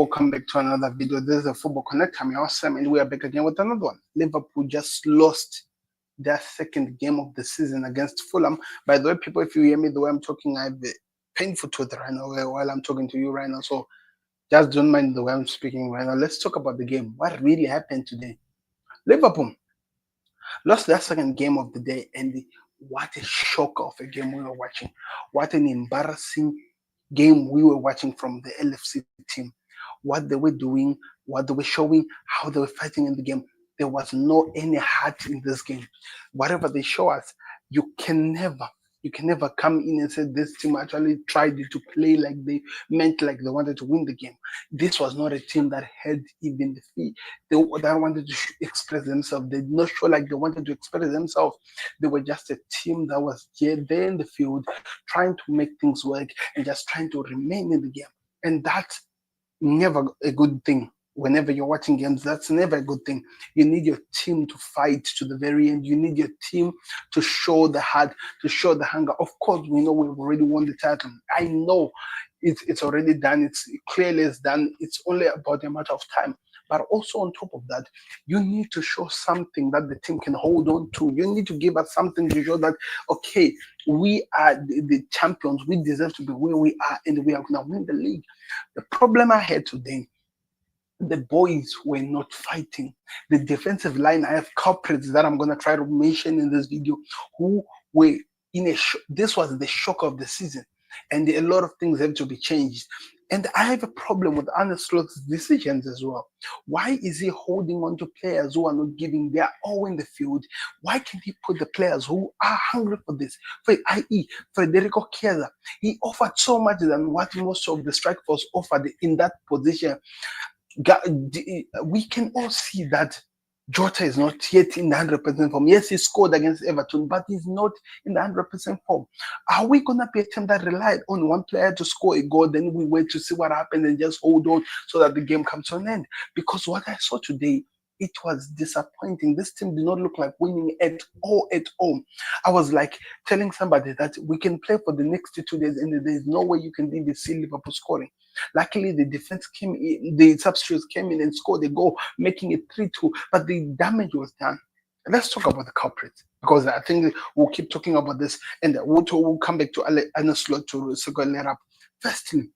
welcome back to another video. This is a Football Connect. I'm your Sam, and we are back again with another one. Liverpool just lost their second game of the season against Fulham. By the way, people, if you hear me the way I'm talking, I have a painful tooth right now while I'm talking to you right now. So just don't mind the way I'm speaking right now. Let's talk about the game. What really happened today? Liverpool lost their second game of the day, and what a shock of a game we were watching. What an embarrassing game we were watching from the LFC team. What they were doing, what they were showing, how they were fighting in the game. There was no any heart in this game. Whatever they show us, you can never come in and say this team actually tried to play like they meant, like they wanted to win the game. This was not a team that had even the fee. That wanted to express themselves. They did not show like they wanted to express themselves. They were just a team that was there in the field, trying to make things work and just trying to remain in the game. And that's never a good thing. Whenever you're watching games, that's never a good thing. You need your team to fight to the very end. You need your team to show the heart, to show the hunger. Of course, we know we've already won the title. I know it's already done. It's clearly it's done. It's only about a matter of time. But also on top of that, you need to show something that the team can hold on to. You need to give us something to show that, okay, we are the champions. We deserve to be where we are, and we are going to win the league. The problem I had today, the boys were not fighting. The defensive line, I have culprits that I'm going to try to mention in this video, who were in a this was the shock of the season, and a lot of things have to be changed. And I have a problem with Arne Slot's decisions as well. Why is he holding on to players who are not giving their all in the field? Why can't he put the players who are hungry for this? For i.e. Federico Chiesa, he offered so much than what most of the strike force offered in that position. We can all see that Jota is not yet in the 100% form. Yes, he scored against Everton, but he's not in the 100% form. Are we going to be a team that relied on one player to score a goal, then we wait to see what happens and just hold on so that the game comes to an end? Because what I saw today, it was disappointing. This team did not look like winning at all. I was like telling somebody that we can play for the next 2 days and there's no way you can even see Liverpool scoring. Luckily, the defense came in, the substitutes came in and scored a goal, making it 3-2, but the damage was done. Let's talk about the culprits, because I think we'll keep talking about this, and we'll come back to Arne Slot to circle it up. Firstly,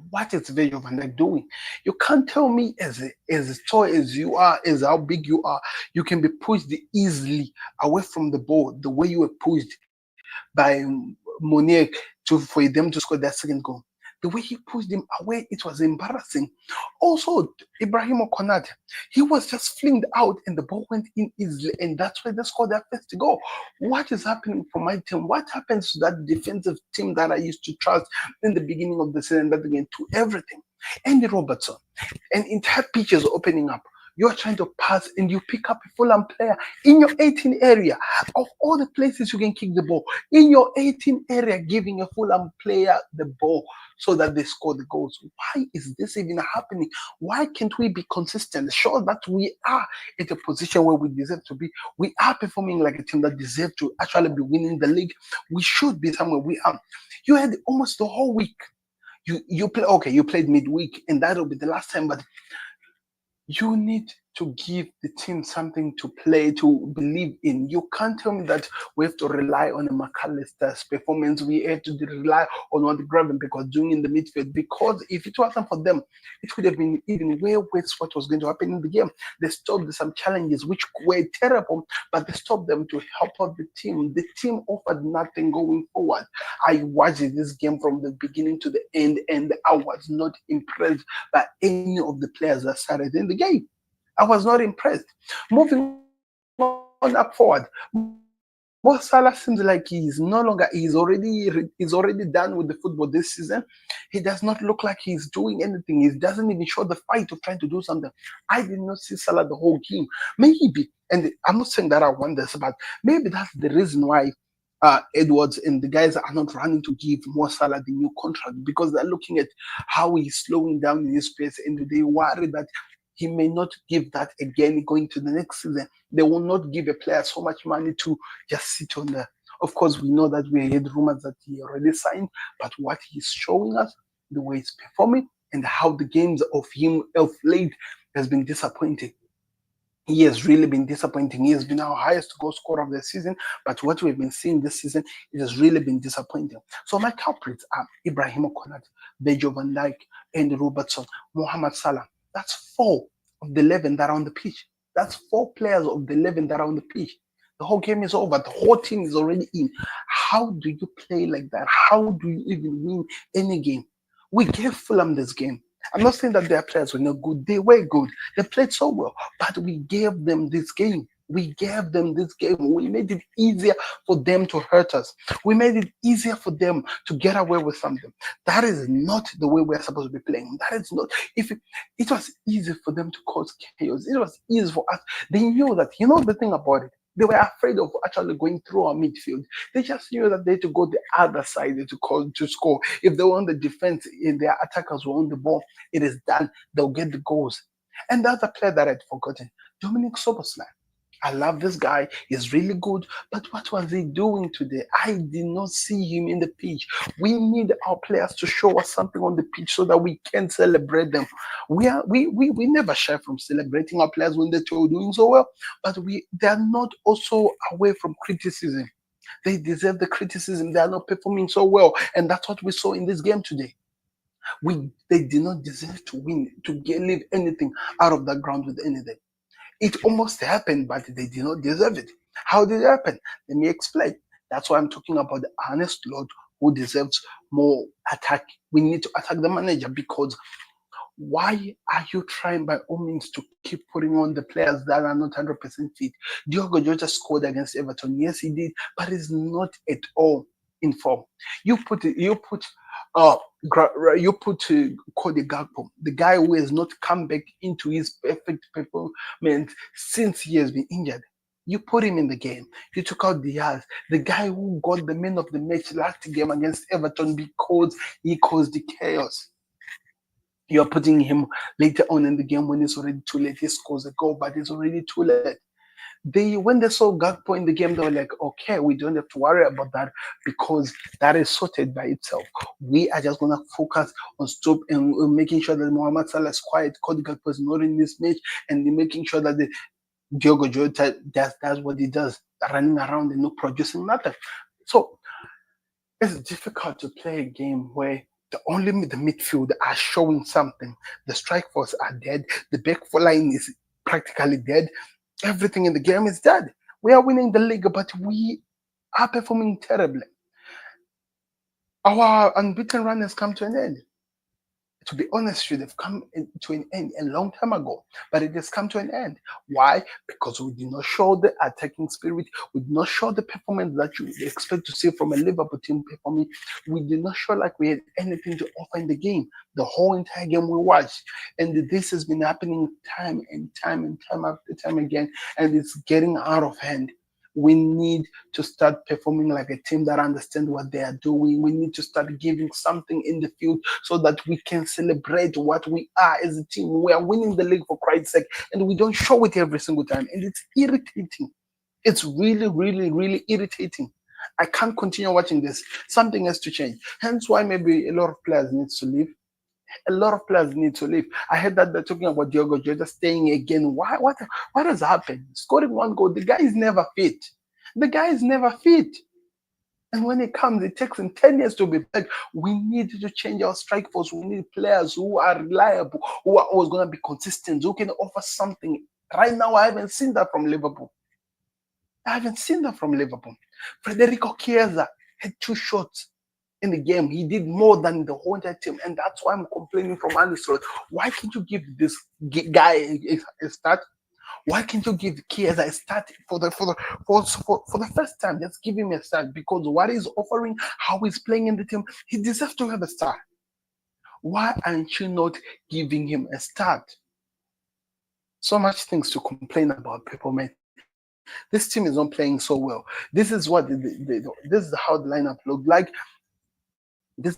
what is Virgil van Dijk doing? You can't tell me as tall as you are, as how big you are, you can be pushed easily away from the ball the way you were pushed by Monique for them to score that second goal. The way he pushed him away, it was embarrassing. Also, Ibrahim Konate, he was just flinged out and the ball went in easily, and that's why they scored their first goal. What is happening for my team? What happens to that defensive team that I used to trust in the beginning of the season, that again to everything? Andy Robertson, and entire pitch is opening up. You're trying to pass and you pick up a Fulham player in your 18 area. Of all the places you can kick the ball, in your 18 area, giving a Fulham player the ball so that they score the goals. Why is this even happening? Why can't we be consistent? Sure that we are at a position where we deserve to be. We are performing like a team that deserves to actually be winning the league. We should be somewhere we are. You had almost the whole week. You play, okay, you played midweek, and that'll be the last time, but you need to give the team something to play, to believe in. You can't tell me that we have to rely on a McAllister's performance. We have to rely on what Gravenberch was doing in the midfield, because if it wasn't for them, it would have been even way worse what was going to happen in the game. They stopped some challenges which were terrible, but they stopped them to help out the team. The team offered nothing going forward. I watched this game from the beginning to the end, and I was not impressed by any of the players that started in the game. I was not impressed. Moving on up forward, Mo Salah seems like he's no longer, he's already done with the football this season. He does not look like he's doing anything. He doesn't even show the fight of trying to do something. I did not see Salah the whole game. Maybe, and I'm not saying that I want this, but maybe that's the reason why Edwards and the guys are not running to give Mo Salah the new contract, because they're looking at how he's slowing down in his pace, and they worry that he may not give that again going to the next season. They will not give a player so much money to just sit on there. Of course, we know that we had rumors that he already signed, but what he's showing us, the way he's performing, and how the games of him of late has been disappointing. He has really been disappointing. He has been our highest goal scorer of the season, but what we've been seeing this season, it has really been disappointing. So my culprits are Ibrahim Konate, Virgil van Dijk, Andy Robertson, Mohamed Salah. That's four of the 11 that are on the pitch. That's four players of the 11 that are on the pitch. The whole game is over. The whole team is already in. How do you play like that? How do you even win any game? We gave Fulham this game. I'm not saying that their players were not good. They were good. They played so well. But we gave them this game. We gave them this game. We made it easier for them to hurt us. We made it easier for them to get away with something. That is not the way we're supposed to be playing. That is not. If it was easy for them to cause chaos, it was easy for us. They knew that. You know the thing about it. They were afraid of actually going through our midfield. They just knew that they had to go the other side to score. If they were on the defense and their attackers were on the ball, it is done. They'll get the goals. And the other player that I'd forgotten, Dominic Soboslai. I love this guy. He's really good. But what was he doing today? I did not see him in the pitch. We need our players to show us something on the pitch so that we can celebrate them. We never shy from celebrating our players when they're doing so well, but they're not also away from criticism. They deserve the criticism. They are not performing so well. And that's what we saw in this game today. They did not deserve to win, leave anything out of that ground with anything. It almost happened, but they did not deserve it. How did it happen? Let me explain. That's why I'm talking about the honest Lord who deserves more attack. We need to attack the manager, because why are you trying by all means to keep putting on the players that are not 100% fit? Diogo Jota scored against Everton. Yes, he did, but he's not at all in form. uh Cody Gakpo, the guy who has not come back into his perfect performance since he has been injured. You put him in the game. You took out Diaz, the guy who got the man of the match last game against Everton because he caused the chaos. You're putting him later on in the game when it's already too late. He scores a goal, but it's already too late. When they saw Gakpo in the game, they were like, okay, we don't have to worry about that because that is sorted by itself. We are just gonna focus on stop and making sure that Mohamed Salah is quiet, Cody Gakpo is not in this match, and making sure that the Diogo Jota does what he does, running around and not producing nothing. So it's difficult to play a game where the midfield are showing something. The strike force are dead. The back four line is practically dead. Everything in the game is dead. We are winning the league, but we are performing terribly. Our unbeaten run has come to an end. To be honest, should have come to an end a long time ago, but it has come to an end. Why? Because we did not show the attacking spirit. We did not show the performance that you expect to see from a Liverpool team performing. We did not show like we had anything to offer in the game. The whole entire game we watched, and this has been happening time and time and time after time again, and it's getting out of hand. We need to start performing like a team that understands what they are doing. We need to start giving something in the field so that we can celebrate what we are as a team. We are winning the league, for Christ's sake, and we don't show it every single time. And it's irritating. It's really, really, really irritating. I can't continue watching this. Something has to change. Hence why maybe a lot of players need to leave. A lot of players need to leave. I heard that they're talking about Diogo Jota staying again. Why? What has happened? Scoring one goal. The guy is never fit. The guy is never fit. And when it comes, it takes him 10 years to be back. We need to change our strike force. We need players who are reliable, who are always going to be consistent, who can offer something. Right now, I haven't seen that from Liverpool. Federico Chiesa had 2 shots in the game. He did more than the whole entire team, and that's why I'm complaining from Andy's throat. Why can't you give this guy a start? Why can't you give Chiesa a start for the first time? Just give him a start, because what he's offering, how he's playing in the team, he deserves to have a start. Why aren't you not giving him a start? So much things to complain about, people, man. This team is not playing so well. This is what this is how the lineup looked like. This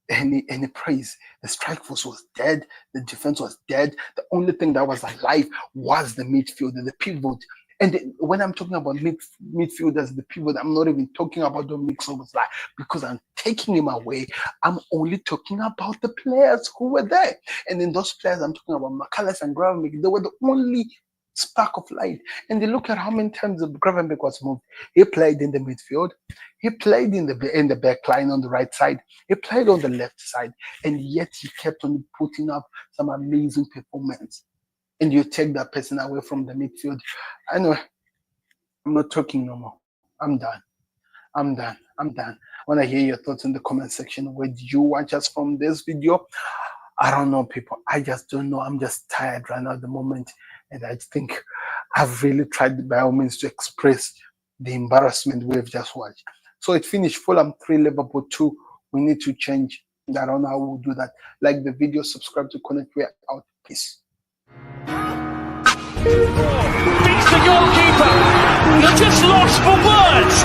any praise. The strike force was dead. The defense was dead. The only thing that was alive was the midfield, the pivot. And when I'm talking about midfielders, the pivot, I'm not even talking about Dominic Szoboszlai because I'm taking him away. I'm only talking about the players who were there. And in those players, I'm talking about McAllister and Gravenberch. They were the only spark of light. And they look at how many times Gravenberch was moved. He played in the midfield. He played in the back line on the right side. He played on the left side. And yet he kept on putting up some amazing performance. And you take that person away from the midfield. Anyway, I'm not talking no more. I'm done. I want to hear your thoughts in the comment section. Where do you watch us from this video? I don't know, people. I just don't know. I'm just tired right now at the moment. And I think I've really tried by all means to express the embarrassment we've just watched. So it finished Fulham 3, Liverpool 2. We need to change. I don't know how we'll do that. Like the video, subscribe to Connect. We're out. Peace. Beats the goalkeeper. You're just lost for words.